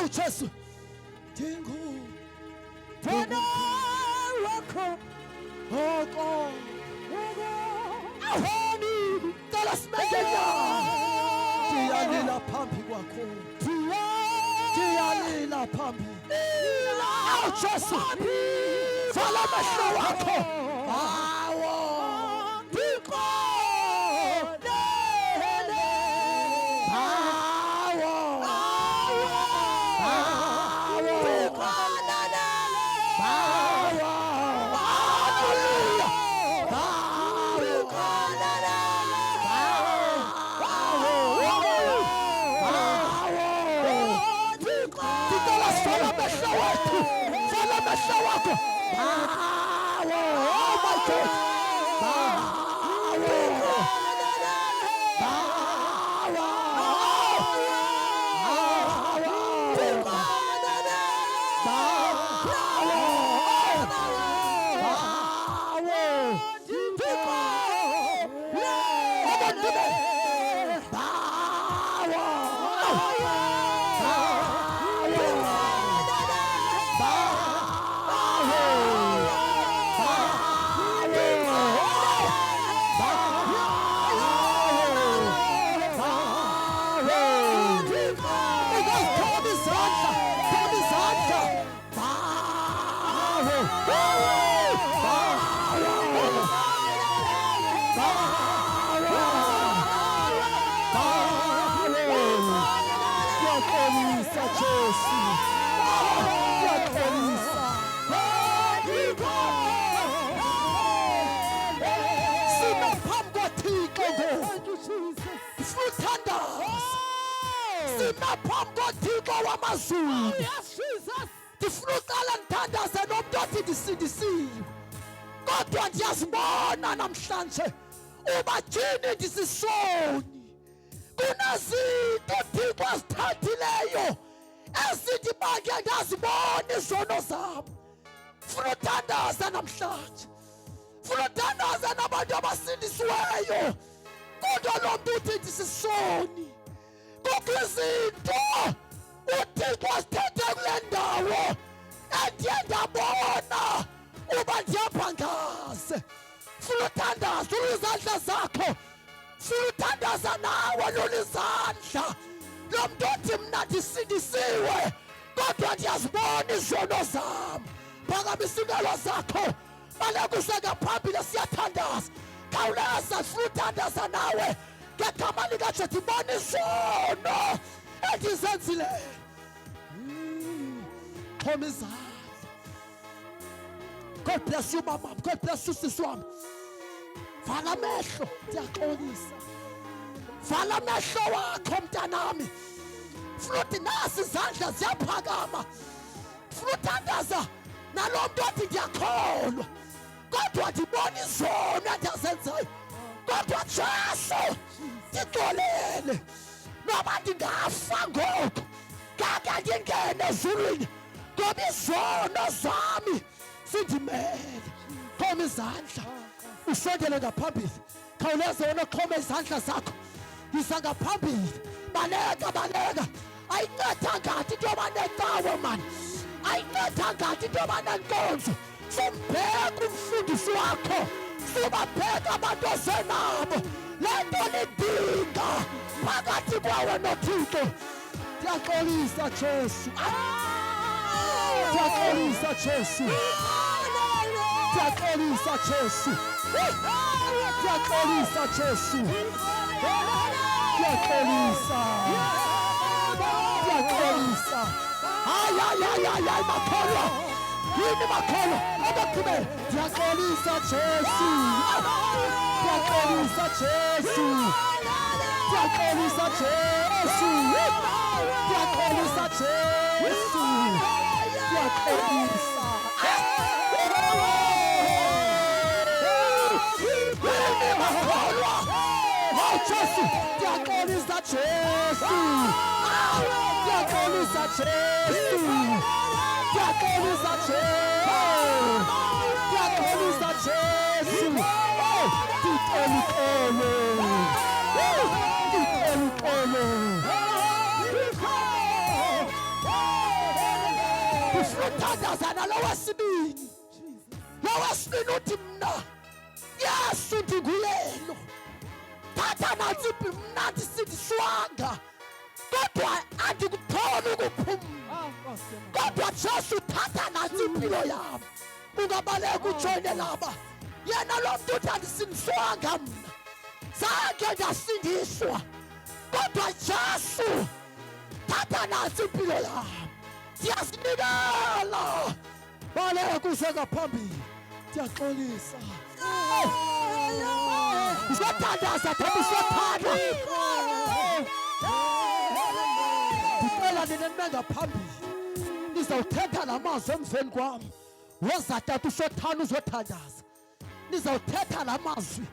Awu Jesu dingo Bwana wakho oko ahoni cela simendela diyalila phambi kwakho diyalila phambi awu Jesu vala amehlo wakho awo wamazulu ndifuna uqala ndithandaze nomntu othi ndisindisiwe kodwa ndiyazibona namhlanje uba thini ndisisoni kunezinto Thixo azithathileyo ezithi bake ndazibona izono zam. Funa uthandaza namhlanje, funa uthandaza nabantu abasindisiweyo kodwa lo mntu uthi ndisisoni kukho izinto uThixo asithethe kule ndawo endiye ndabona uba ndiyabhangaze. Funa uthandaza ulizandla zakho, funa uthandaza nawe lulizandla lo mntu othi mna ndisindisiwe kodwa ndiyazibona izono zam. Phakamisa iingalo zakho baleka usengaphambili siyathandaza. Khawuleza funa uthandaza nawe ngegama likaJesu ndibona izono endizenzileyo. Xhoma izandla. God bless you mama, God bless you sisi wami. Vala amehlo ndiyaxolisa, vala amehlo wakho mntanami. Funa uthi nasi izandla ziyaphakama, funa uthandaza nalo mntu othi ndiyakholwa kodwa ndibona izono endizenzayo kodwa Jesu ndixolele. Noba ndingafa ngoku ngake ndingene ezulwini ngoba izono zami zindimele. Xhoma izandla usondele ngaphambili. Khawuleza wena xhoma izandla zakho, yiza ngaphambili. Baleka baleka. Ayincedanga into yoba necawe mani, ayincedanga into yoba nenkonzo. Sumbheka umfundisi wakho, subabheka abantu ozenabo. Le nto lidinga phakathi kwawe noThixo. Ndiyaxolisa Jesu, ndiyaxolisa Jesu, ndiyaxolisa Jesu, ndiyaxolisa Jesu, ndiyaxolisa, ndiyaxolisa. Hayi makholwa yini makholwa abakube. Ndiyaxolisa Jesu, ndiyaxolisa Jesu, ndiyaxolisa Jesu, ndiyaxolisa Jesu, ndiyaxolisa. Yini makholwa Jesu, ndiyaxolisa Jesu, ndiyaxolisa Jesu, ndiyaxolisa Jesu, ndiyaxolisa Jesu. Ndixolixolo, ndixolixolo. usuthandaza nalowesibini. Lowesibini uthi mna Yesu ndinguyelo. Thatha nansi mna ndisindiswanga. Kodwa andikutholi ukuphumla. Kodwa Jesu thatha nansi impilo yami. Ungabaleka ujoyine laba. Yena lo muntu uthi andisindiswanga mna. Zange ndasindiswa. Kodwa Jesu thatha nansi impilo yami. Ndiyazinikela. Baleka usengaphambili. Ndiyaxolisa. Usathandaza themba usathanda. Ndicela nina nime ngaphambili. Nizawuthetha namazwi emveni kwami. Wozatata usothanda uzothandaza. Nizawuthetha namazwi.